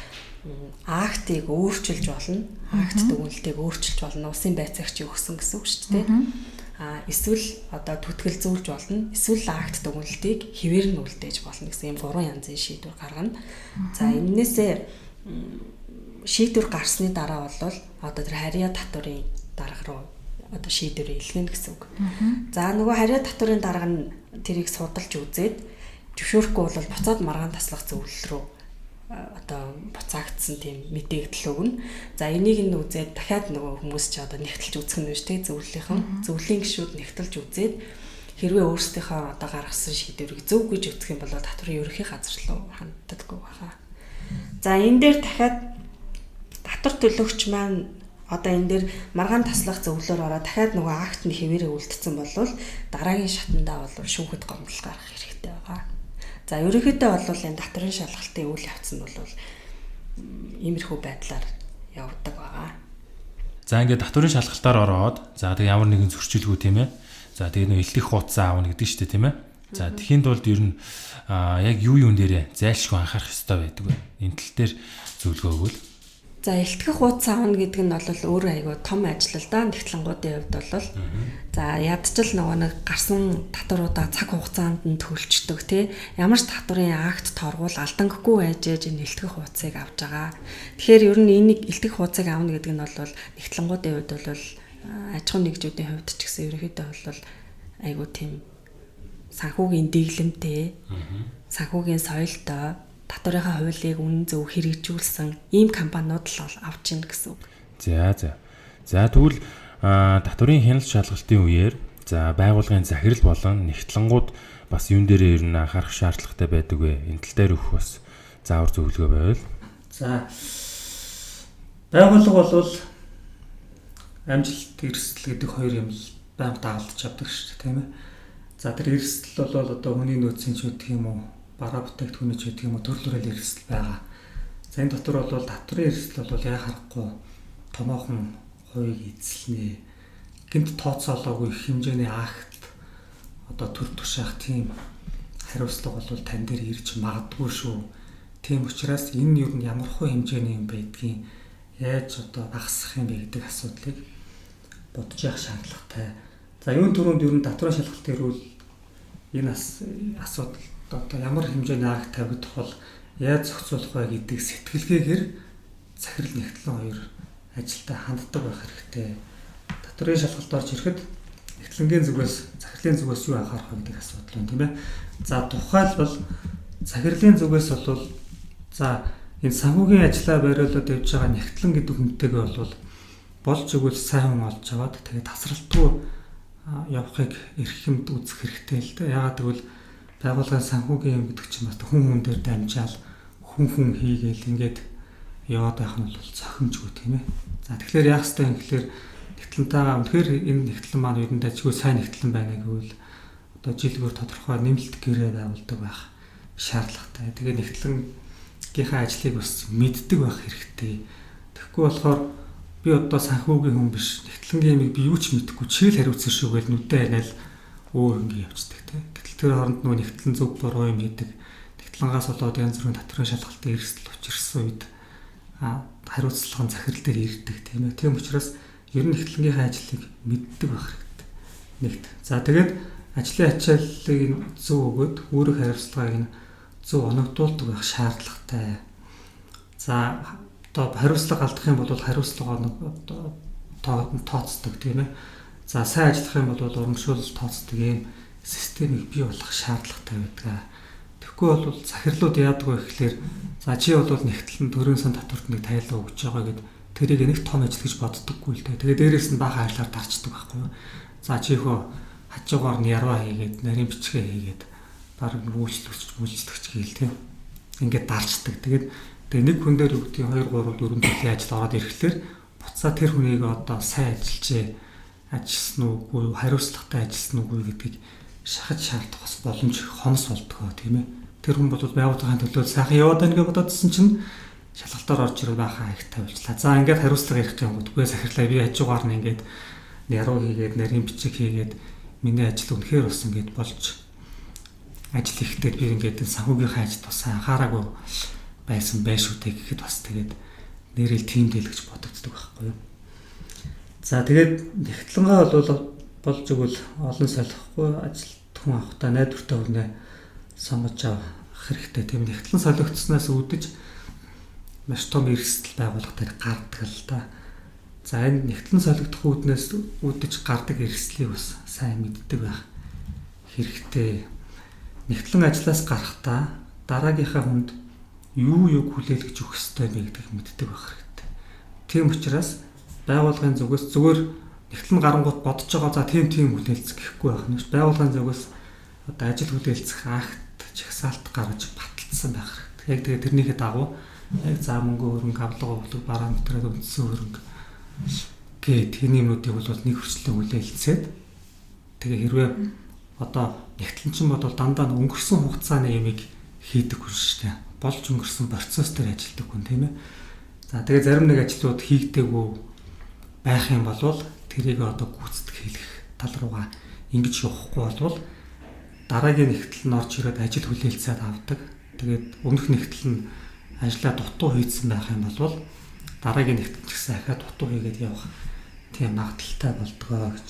актыг өөрчилж болно. Акт дүгнэлтийг өөрчилж болно. Улсын байцаагчийг өгсөн гэсэн үг шүү дээ. Эсвэл одоо түтгэл зүүлж болно. Эсвэл акт дүгнэлтийг хэвээр нь үлдээж болно гэсэн ийм 3 янзын шийдвэр гаргана. За энээсээ шийдвэр гарсны дараа бол одоо тэр харьяа татврын дарга руу одоо шийдвэрээ илгээнэ гэсэн үг. За нөгөө харьяа татврын дарга нь тэрийг судалж үзээд зөвшөөрөхгүй бол буцаад маргаан таслах зөвлөл рүү одоо буцаагдсан тийм мэдээгдэл өгнө. За энийг нь үзээд дахиад нөгөө хүмүүс ч одоо нэгтэлж үзэх нь биш тий зөвлөлийн гишүүд нэгтэлж үзээд хэрвээ өөрсдийнхөө одоо гаргасан шийдвэрийг зөв гэж үзэх юм бол татврын ерөнхий газар руу ханддаггүй байна. За энэ дээр дахиад татвар төлөгч маань одоо энэ дээр маргаан таслах зөвлөөр ороод дахиад нөгөө акт нь хэвээрээ үлдсэн болвол дараагийн шатандаа бол шүүхэд гомдол гаргах хэрэгтэй байгаа. За ерөнхийдөө бол энэ татварын шалгалтын үйл явц нь бол иймэрхүү байдлаар явдаг байгаа. За ингээд татварын шалгалтаар ороод за тэг ямар нэгэн зөрчилгүй тийм ээ. За тэгээ нөө илтгэх хуудас аавна гэдэг чинь тийм ээ. За тэхийн тулд ер нь яг юун дээрээ зайлшгүй анхаарах хэрэгтэй байдаг вэ? Энэ тал дээр зөвлөгөө өгвөл. За илтгэх хуудас аавна гэдэг нь бол өөр айгүй том ажил л да. Тэгтлэнгуудын хувьд бол за ядчил нөгөө нэг гарсан татваруудаа цаг хугацаанд нь төлчдөг тий. Ямар ч татварын акт торгуул алданггүй байж энэ илтгэх хуудсыг авч байгаа. Тэгэхээр ер нь энийг илтгэх хуудсыг аавна гэдэг нь бол нэгтлэнгуудын хувьд бол аж ахуйн нэгжүүдийн хувьд ч гэсэн ерөнхийдөө бол айгүй тийм санхүүгийн дэглэмтэй санхүүгийн соёлтой татварынхаа хуулийг үнэн зөв хэрэгжүүлсэн ийм компаниуд л авч ийн гэсэн үг. За тэгвэл татварын хяналт шалгалтын үеэр за байгууллагын захирал болон нэгтлэнгууд бас юун дээрээ ер нь анхаарах шаардлагатай байдаг вэ? Энэ тал дээр өгөх бас заавар зөвлөгөө байвал. За байгууллага бол амжилт эрсдэл гэдэг хоёр юм л байнга дагалдаж явдаг шүү дээ тийм ээ. За тэр эрсдэл бол одоо хүний нөөцийн ч гэдэг юм уу, бараа бүтээгдэхүүний ч гэдэг юм уу төрлөөрөл эрсдэл байгаа. За энэ дотор бол татварын эрсдэл бол яа харахгүй томоохон хувийг эзэлнэ. Гэнт тооцоолоогүй их хэмжээний акт одоо төр тушаах тийм хариуцлага бол тань дээр ирж магадгүй шүү. Тийм учраас энэ юу нь ямар хөө хэмжээний юм байдгийг яаж одоо багасгах юм бэ гэдэг асуудлыг бодож явах шаардлагатай. За юун түрүүнд ер нь татварын шалгалт ирвэл энэ асуудалд одоо ямар хэмжээний акт тавигдах бол яаж зохицуулах вэ гэдэг сэтгэлгээгээр захирал нэгтлэн хоёр ажилдаа ханддаг байх хэрэгтэй. Татварын шалгалт орж ирэхэд нэгтлэнгийн зүгээс захирлын зүгээс юу анхаарах вэ гэдэг асуудал байна тийм ээ. За тухайлбал захирлын зүгээс бол за энэ санхүүгийн ажлаа бариулаад явж байгаа нэгтлэн гэдэг хүнтэйгээ бол болж игэл сайн хүн олж аваад тэгээд тасралтгүй явахыг эрхэмд үзэх хэрэгтэй л дээ. Яагаад гэвэл байгууллагын санхүүгийн юм гэдэг чинь бас хүн дээр дамжаал хүн хийгээл ингээд яваад байх нь бол цохимжгүй тийм ээ. За тэгэхээр яах ёстой юм гэхээр нэгтлэнтэйгээ үнэхээр энэ нэгтлэн маань ерөндөө ажгүй сайн нэгтлэн байна гэвэл одоо жилгээр тодорхой нэмэлт гэрээ байгуулдаг байх шаардлагатай. Тэгээд нэгтлэнгийнхаа ажлыг бас мэддэг байх хэрэгтэй. Тэгэхгүй болохоор би одоо санхүүгийн хүн биш. Нэгтлэнгийн юмыг би юу ч мэдэхгүй чийл хариуцсан шүү гэж нүдэ ханиал өөр ингэ явцдаг тийм. Гэтэл тэр хооронд нөгөө нэгтлэн зөв буруу юм хийдэг. Нэгтлэнгаас болоод янз бүрийн татварын шалгалтын эрсдэл учирсан үед хариуцлага нь захирал дээр ирдэг тийм ээ. Тийм учраас ер нь нэгтлэнгийнхаа ажлыг мэддэг байх хэрэгтэй. Нэгт. За тэгээд ажлын ачааллыг зөв өгөөд өөрөх хариуцлагыг нь зөв оногдуулдаг байх шаардлагатай. За одоо хариуцлага алдах юм бол хариуцлага одоо тооцдог тийм ээ. За сайн ажиллах юм бол урамшуул тооцдог юм системийг бий болгох шаардлагатай байдаг. Тэгэхгүй бол захирлууд яадаг вэ гэхээр за чи бол нэгтлэн төрийн сан татварт нэг тайлбар өгч байгаа гэд тэрийг нэг том ажил гэж боддоггүй л дээ. Тэгээ дээрээс нь бага хайлаар дарчдаг байхгүй юу. За чи хөө хажуугаар нь яруу хийгээд нарийн бичгээ хийгээд баг үйлчлэгч гээл тийм. Ингээд дарчдаг. Тэгээд нэг хүн дээр үгдийн 2 3 4 төрлийн ажил ороод ирэхлээр буцаа тэр хүнийг одоо сайн ажилласан уугүй хариуцлагатай ажилласан уугүй гэдгийг шахаж шаардах бас боломж хомс болдгоо тийм ээ. Тэр хүн бол байгууллагын төлөө сайхан яваад байна гэж бододсон чинь шалгалтаар орж ирэх байхаа их тавьчлаа. За ингээд хариуцлага ярих юм бодгүй захирлаа би хажуугаар нь ингээд яруу хийгээд нарийн бичиг хийгээд миний ажил үнэхээр бас ингээд болж ажил хийхдээ би ингээд санхүүгийнхаа ажилд бас анхаараагүй байсан байшгүй гэхэд бас тэгээд нэрэл тим дээл гэж бодогддог байхгүй юу. За тэгээд нэгтлэнгаа бол болж игэл олон солихгүй ажилт хүн авахтаа найдвартай хүрнэ сонгож авах хэрэгтэй. Тийм нэгтлэн солигдсноос үүдэж маш том эрсдэл байгуулах дээр гардаг л да. За энэ нэгтлэн солигдох үүднээс үүдэж гардаг эрсдлийг бас сайн мэддэг байх хэрэгтэй. Нэгтлэн ажлаас гарахдаа дараагийнхаа хүнд юу хүлээлгэж өгөх ёстой вэ гэдгийг мэддэг байх хэрэгтэй. Тийм учраас байгууллагын зүгээс зүгээр нэгтлэн гарангуут бодож байгаа за тийм хүлээлцэх гэхгүй байх нь. Байгууллагын зүгээс одоо ажил хүлээлцэх акт чагсаалт гаргаж баталсан байх хэрэгтэй. Яг тэгээ тэрнийхээ дагуу Яг заа мөнгө хөрөнгө авлага өгдөг параметрууд үндсэн хөрөнгө гээд тийм юмнуудыг бол нэг хүрчлэн хүлээлцээд тэгээ хэрвээ одоо нэгтлэн чинь бодвол дандаа өнгөрсөн хугацааны ямиг хийдэг хүн шүү дээ. Болж өнгөрсөн процесс дээр ажилладаг хүн тийм ээ. За тэгээ зарим нэг ажлууд хийгдэггүй байх юм бол тэрийг одоо гүйцэтгэх хийх тал руугаа ингэж явахгүй бол дараагийн нэгтэл нь орж ирээд ажил хүлээлцээд авдаг. Тэгээд өмнөх нэгтэл нь ажлаа дутуу хийсэн байх юм бол дараагийн нэгтэл ч гэсэн ахаа дутуу хийгээд явах тийм магадaltaй болдгоо гэж.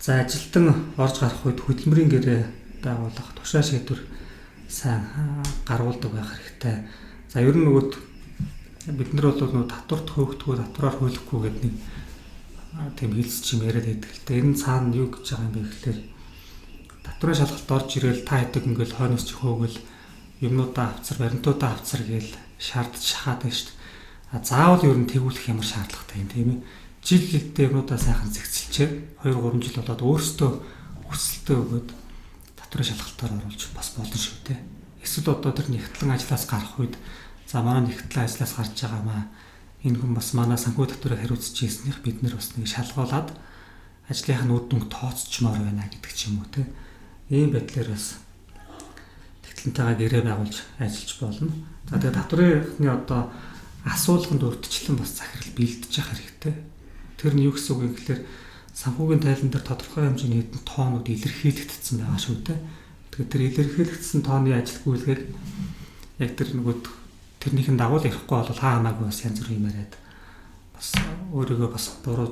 За ажилтан орж гарах үед хөдөлмөрийн гэрээ байгуулах, тушаа шийдвэр сайн гаргуулдаг байх хэрэгтэй. За ер нь бид нар бол нөгөө татварт хөөгдгөө татвараар хөлөхгүй гэдэг нэг тийм хэлс чим яриад байдаг л дээ. Энэ цаана юу гэж байгаа юм бэ гэхээр татварын шалгалт орж ирээл та хэдэг ингээл хойноос ч хөөгөл юмнуудаа авцар, баримтуудаа авцар гээл шаардж шахаад байна шүү дээ. Заавал ер нь тэгүүлэх ямар шаардлагатай юм тийм ээ. Жил жилдээ юмнуудаа сайхан зэгцэлчээ 2-3 жил болоод өөрсдөө өсөлтөө өгөөд татварын шалгалтаар оруулж бас болно шүү дээ. Эсвэл одоо тэр нэгтлэн ажлаас гарах үед за манай нэгтлэн ажлаас гарч байгаа маа энэ хүн бас манай санхүү татварыг хариуцж ийснийх бид нэр бас нэг шалгуулад ажлынх нь үр дүнг тооцчмоор байна гэдэг ч юм уу те. Ийм байдлаар бас нэгтлэнтэйгээ гэрээ байгуулж ажиллаж болно. За тэгээд татврын одоо асуулганд урдчлан бас захирал бэлдэж явах хэрэгтэй. Тэр нь юу гэсэн үг юм гэхээр санхүүгийн тайлан дээр тодорхой хэмжээний хэдэн тоонууд илэрхийлэгдсэн байгаа шүү дээ. Тэгэхээр тэр илэрхийлэгдсэн тооны ажилгүйгээр яг тэр нөгөө тэрнийхэн дагуу л ирэхгүй бол хаа хамаагүй бас янз бүрийн юм яриад бас өөрийгөө бас буруу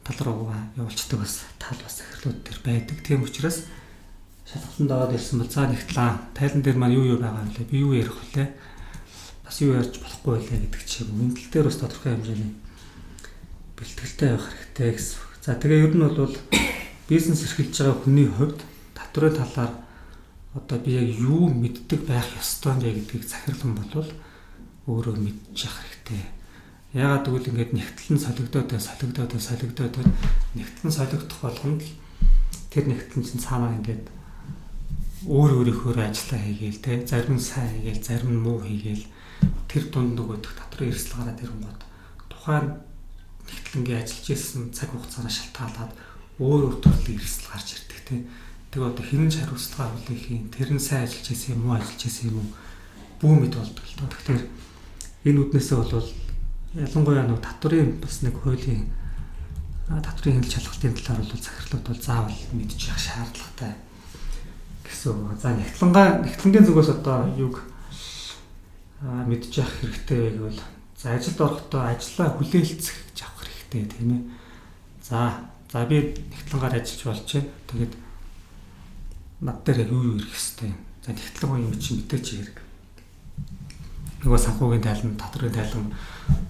тал руу явуулцдаг бас тал бас захирлууд төр байдаг. Тийм учраас шалгалтанд ороод ирсэн бол за нэгтлээ тайлан дээр маань юу байгаа юм лээ би юу ярих вүлээ бас юу ярьж болохгүй байлаа гэдэг чинь энэ тал дээр бас тодорхой хэмжээний бэлтгэлтэй байх хэрэгтэй гэсэн. За тэгээ ер нь бол бизнес эрхэлж байгаа хүний хувьд татврын талаар одоо би яг юу мэддэг байх ёстой юм бэ гэдгийг захирлан болвол өөрөө мэдчих хэрэгтэй. Яагаад гэвэл ингээд нэгтлэн солигдоод нэгтлэн солигдох болгонд л тэр нэгтлэн чинь цаанаа ингээд өөрийнхөө ажиллаа хийгээл те зарим нь сайн хийгээл зарим нь муу хийгээл тэр дунд нөгөөх татврын эрсдэл гараад ирэнгүүт тухайн нэгтлэнгийн ажиллаж ирсэн цаг хугацаанаа шалтгаалаад өөр төрлийн эрсдэл гарч ирдэг те. Тэгээ одоо хинэн хариуцлага авах юм тэр нь сайн ажиллаж ирсэн юм уу ажиллаж ирсэн юм уу бүү мэд болдог л доо. Тэгэхээр энэ үднээсээ бол ялангуяа нэг татврын бас нэг хуулийн татврын хяналт шалгалтын талаар бол захирлууд бол заавал мэдчих шаардлагатай гэсэн. За нэгтлэнгийн зүгээс одоо юг мэдчих хэрэгтэй вэ гэвэл за ажилд орохдоо ажлаа хүлээлцэх гэж авах хэрэгтэй тийм ээ. За би нэгтлэнгаар ажиллаж болж байна. Тэгээд над дээр юу ирэх хэвтэй. За нэгтлэн юм чи мэдээч хэрэг. Нөгөө санхүүгийн тайлан, татврын тайлан,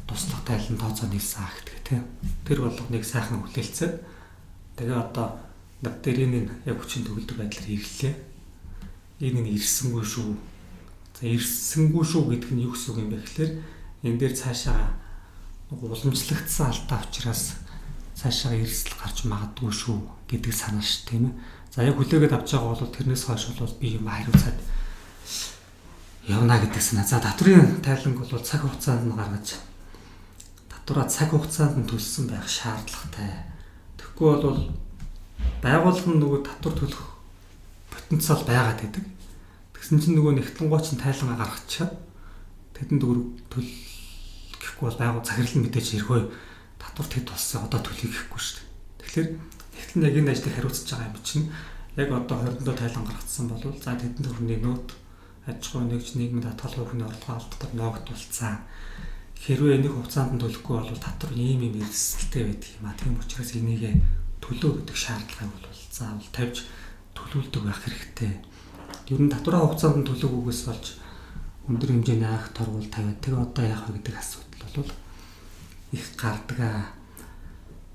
туслах тайлан тооцоо нийлсэн акт гэх тийм. Тэр болгоныг сайхан хүлээлцээд тэгээ одоо над дээр энэ яг хүчин төгөлдөр байдлаар ирлээ. Энэ нь ирсэнгүй шүү. За ирсэнгүй шүү гэдэг нь юу гэсэн үг юм бэ гэхээр энэ дээр цаашаа уламжлагдсан алдаа учраас цаашаа эрсдэл гарч магадгүй шүү гэдэг санаа ш тийм ээ. За яг хүлээгээд авч байгаа бол тэрнээс хойш бол би юм хариуцаад явна гэдэг санаа. За татврын тайланг бол цаг хугацаанд нь гаргаж татвараа цаг хугацаанд нь төлсөн байх шаардлагатай. Тэгэхгүй бол байгууллага нь нөгөө татвар төлөх потенциал байгаад байдаг. Тэгсэн чинь нөгөө нэгтлэнгуйч нь тайлангаа гаргачихад тэдэнд төл гэхгүй бол байгууллага захирал нь мэдээж иргөө татвар тэд болсон одоо төлөй гэхгүй шүү дээ. Тэгэхээр нэгтлэн яг энэ ажлыг хариуцж байгаа юм чинь яг одоо 20-нд тайлан гаргацсан бол за тэдэнд хүрний нөт аж ахуй нэгж нийгмийн татгал хувийн орлогоо алддаг ногдуулсан. Хэрвээ энийг хугацаанд нь төлөхгүй бол татвар ийм юм эрсдэлтэй байдаг юм а. Тийм учраас энийг төлөө гэдэг шаардлагыг бол заавал тавьж төлөвлөдөг байх хэрэгтэй. Ер нь татвараа хугацаанд нь төлөөгүйгээс болж өндөр хэмжээний анх торгуул тавиад тэгээ одоо яах вэ гэдэг асуудал бол их гардаг аа.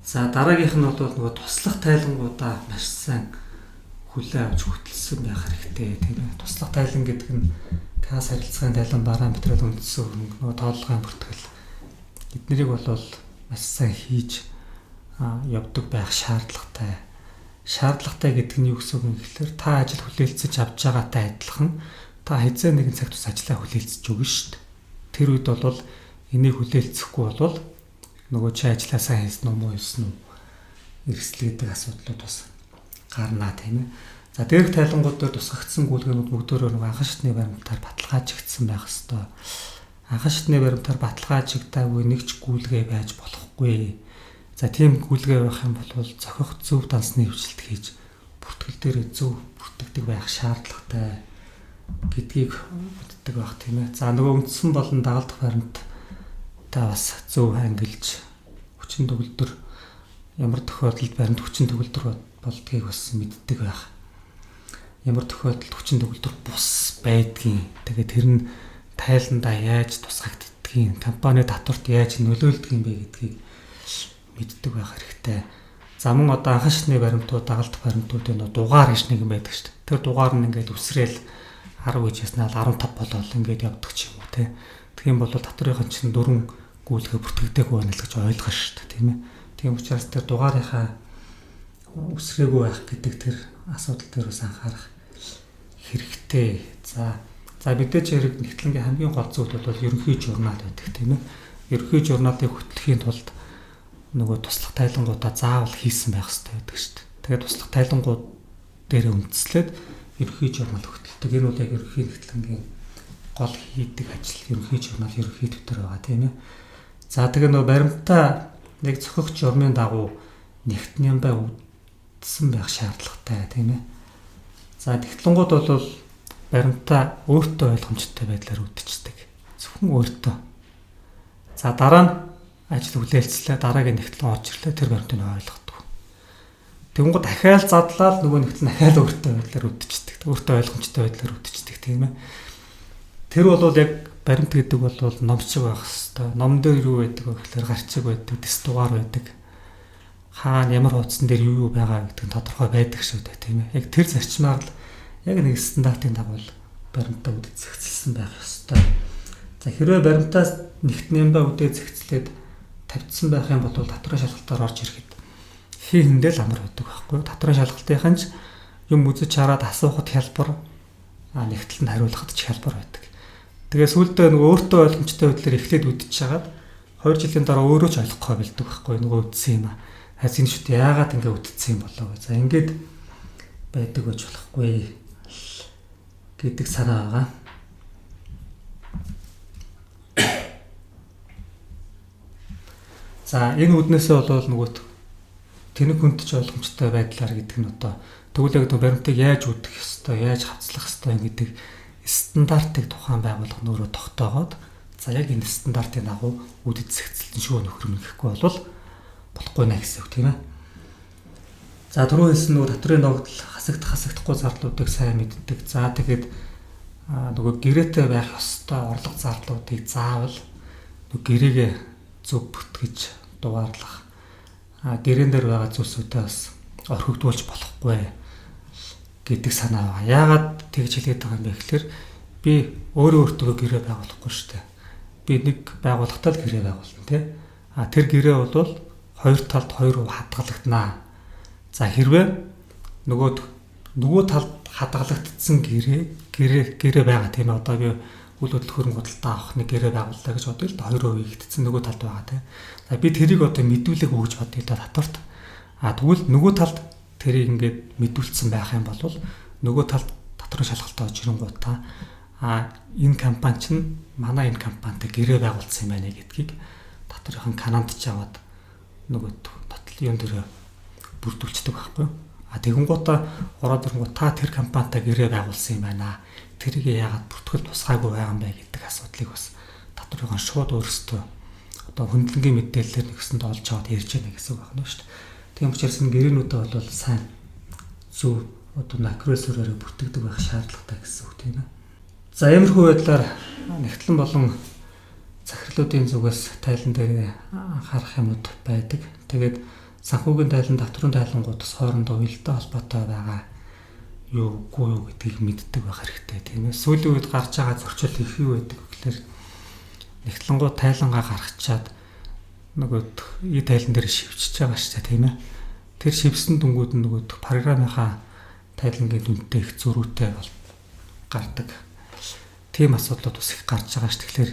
За дараагийнх нь бол нөгөө туслах тайлангуудаа маш сайн хүлээн авч хөтөлсөн байх хэрэгтэй тийм ээ. Туслах тайлан гэдэг нь таас харилцааны тайлан параметрууд үндсэн хөрөнгө нөгөө тооллогын бүртгэл эднэрийг бол маш сайн хийж явдаг байх шаардлагатай. Шаардлагатай гэдэг нь юу гэсэн үг юм гэхээр та ажил хүлээлцэж авч байгаатай адилхан та хэзээ нэгэн цагт ус ажиллаа хүлээлцэж өгнө шүү дээ. Тэр үед бол энийг хүлээлцэхгүй бол нөгөө чи ажилласаа хийсэн үү муу хийсэн үү эрсдэл гэдэг асуудлууд бас гарнаа тийм ээ. За дээрх тайлангууд дээр тусгагдсан гүйлгээнүүд бүгдөө нөгөө анхан шатны баримтаар баталгаажигдсан байх ёстой. Анхан шатны баримтаар баталгаажигдаагүй нэг ч гүйлгээ байж болохгүй. За тийм гүйлгээ байх юм бол зохих зөв дансны хвшилт хийж бүртгэл дээр зөв бүртгэдэг байх шаардлагатай гэдгийг боддог байх тийм ээ. За нөгөө үндсэн болон дагалдах баримт та бас зөв ангилж хүчин төгөлдөр ямар тохиолдолд баримт хүчин төгөлдөр болдгийг бас мэддэг байх. Ямар тохиолдолд хүчин төгөлдөр бус байдгийг тэгээд тэр нь тайландаа яаж тусгагддгийг компани татварт яаж нөлөөлдөг юм бэ гэдгийг мэддэг байх хэрэгтэй. За мөн одоо анхан шатны баримтууд дагалдах баримтуудын дугаар гэж нэг юм байдаг шүү дээ. Тэр дугаар нь ингээд үсрээл 10 гэж яснаа 15 болоод ингээд явдаг ч юм уу те. Тийм бол татврын чинь 4 гүйлгээ бүртгэгдээгүй байна л гэж ойлгоо шүү дээ тийм ээ. Тийм учраас тэр дугаарынхаа үсрээгүй байх гэдэг тэр асуудал дээр бас анхаарах хэрэгтэй. За мэдээж хэрэг нэгтлэнгийн хамгийн гол зүйл бол ерөнхий журнал байдаг тийм ээ. Ерөнхий журналыг хөтлөхийн тулд нөгөө туслах тайлангуудаа заавал хийсэн байх хэрэгтэй байдаг шүү дээ. Тэгээд туслах тайлангууд дээр үндэслээд ерөнхий журнал хөтэлдэг. Энэ бол яг ерөнхий нэгтлэнгийн гол хийдэг ажил. Ерөнхий журнал ерөнхий дэвтэр байгаа тийм ээ. За тэгээ нөгөө баримтаа нэг зохих журмын дагуу нэгтэн юм бай үдсэн байх шаардлагатай тийм ээ. За тэгтлэнгууд бол баримтаа өөртөө ойлгомжтой байдлаар үдчихдэг. Зөвхөн өөртөө. За дараа нь ажил хүлээлцлээ дараагийн нэгтлэн орж ирлээ тэр баримтыг ойлгодог. Тэгэнгუთ дахиад задлаад нөгөө нэгтлэн дахиад өөртөө байдлаар үдчихдэг. Өөртөө ойлгомжтой байдлаар үдчихдэг тийм ээ. Тэр бол яг баримт гэдэг бол номчиг байх хэвээр. Ном дээр юу байдаг вэ гэхээр гарчиг байдаг, дэс дугаар байдаг. Хаана ямар хуудсан дээр юу байгаа гэдэг нь тодорхой байдаг шүү дээ тийм ээ. Яг тэр зарчмаар л яг нэг стандартын дагуу баримтаа үдээд зэгцэлсэн байх ёстой. За хэрвээ баримтаас нэгтнэмбэ үдээд зэгцлээд тавьдсан байх юм бол татврын шалгалтаар орж ирэхэд хийхэндээ л амар байдаг байхгүй юу? Татврын шалгалтынхан ч юм үзэж хараад асуухад хялбар нэгтлэнд хариулахад ч хялбар байдаг. Тэгээ сүүлдээ нөгөө өөртөө ойлгомжтой байдлаар эхлээд үдчихэж хагаад 2 жилийн дараа өөрөө ч ойлгохгүй билдэг байхгүй нөгөө үдсэн юм аа. Хасин шүт яагаад ингэ үдцсэн юм болоо. За ингэж байдаг байж болохгүй гэдэг санаа байгаа. За энэ үднээсээ бол нөгөө тэнэг хүнд ч ойлгомжтой байдлаар гэдэг нь одоо тэгвэл яг баримтыг яаж үдэх ёстой, яаж хавцлах ёстой гэдэг стандартыг тухайн байгууллага нөрөө тогтоогоод за яг энэ стандартын дагуу үдэд зэгцэлтэн шүүх нөхөр мэхэхгүй бол болохгүй нэ гэсэн үг тийм ээ. За түрүү хэлсэн нөгөө татврын ногдол хасагдахгүй зарлуудыг сайн мэддэг. За тэгээд нөгөө гэрээтэй байх ёстой орлого зарлуудыг заавал нөгөө гэрээгээ зөв бүтгэж дугаарлах. Гэрээн дээр байгаа зүйлсүүдээ бас орхигдуулж болохгүй гэдэг санаа байгаа. Яагаад тэгж хэлээд байгаа юм бэ гэхээр би өөртөө гэрээ байгуулахгүй шүү дээ. Би нэг байгууллагатай л гэрээ байгуулна тий. Тэр гэрээ бол хоёр талд хоёр хадгалагдана. За хэрвээ нөгөө талд хадгалагдсан гэрээ байгаа тийм ээ. Одоо би үйл хөдлөх хөрөнгө авах нэг гэрээ байгууллаа гэж бодъё л да 2% хийгдсэн нөгөө талд байгаа тийм. За би тэрийг одоо мэдүүлэг өгж бодъё да татварт. Тэгвэл нөгөө талд тэрийг ингээд мэдүүлсэн байх юм бол нөгөө талд татврын шалгалтаа орж ирэнгуутаа энэ компани чинь манай энэ компанитай гэрээ байгуулсан юм байна гэдгийг татврын кананд ч аваад нөгөө тотлын дээр бүрдүүлчихдэг байхгүй. Тэгэнгуутаа ороод ирэнгуут та тэр компанитай гэрээ байгуулсан юм байна. Тэрийг яагаад бүртгэл тусгаагүй байгаа юм бэ гэдэг асуудлыг бас татврын шууд өөрсдөө одоо хөндлөнгийн мэдээлэлээр нэгсэнд олж аваад ярьж байна гэсэн үг байна шүү дээ. Тийм учраас энэ гэрээнүүдээ бол сайн зөв одоо макросороор бүртгэдэг байх шаардлагатай гэсэн үг тийм ээ. За иймэрхүү байдлаар нэгтлэн болон захирлуудын зүгээс тайлан дээр анхаарах юмуд байдаг. Тэгээд санхүүгийн тайлан, татврын тайлангуудас хоорондоо уялдаа холбоотой байгаа юугүй юу гэдгийг мэддэг байх хэрэгтэй тийм ээ. Сүүлийн үед гарч байгаа зөрчил их юу байдаг гэхээр нэгтлэнгууд тайлангаа гаргачаад нөгөө и тайлан дээр шивчиж байгаа шүү дээ тийм ээ. Тэр шивсэн дүнгууд нь нөгөө програмынхаа тайлангийн дүнтэй их зөрүүтэй бол гардаг. тийм асуудлууд бас их гарч байгаа ш. Тэгэхээр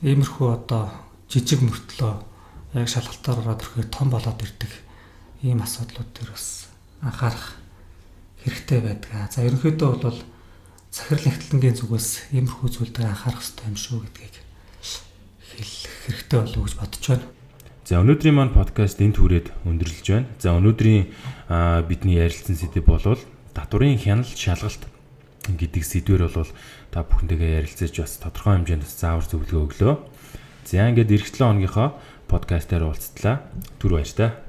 иймэрхүү одоо жижиг мөртлөө яг шалгалтаар ороод ирэхээр том болоод ирдэг ийм асуудлууд төр бас анхаарах хэрэгтэй байдаг. За ерөнхийдөө бол захирал нэгтлэнгийн зүгээс иймэрхүү зүйл дээр анхаарах хэрэгтэй юм шүү гэдгийг хэлэх хэрэгтэй болов уу гэж бодож байна. За өнөөдрийн маань подкаст энд хүрээд өндөрлөж байна. За өнөөдрийн бидний ярилцсан сэдэв болвол татврын хяналт шалгалт гэдэг сэдвэр бол та бүхэнтэйгээ ярилцаж бас тодорхой хэмжээнд заавар зөвлөгөө өглөө. За ингээд эх 7 хоногийнхоо подкастаар уулзтлаа. Түр баяр та.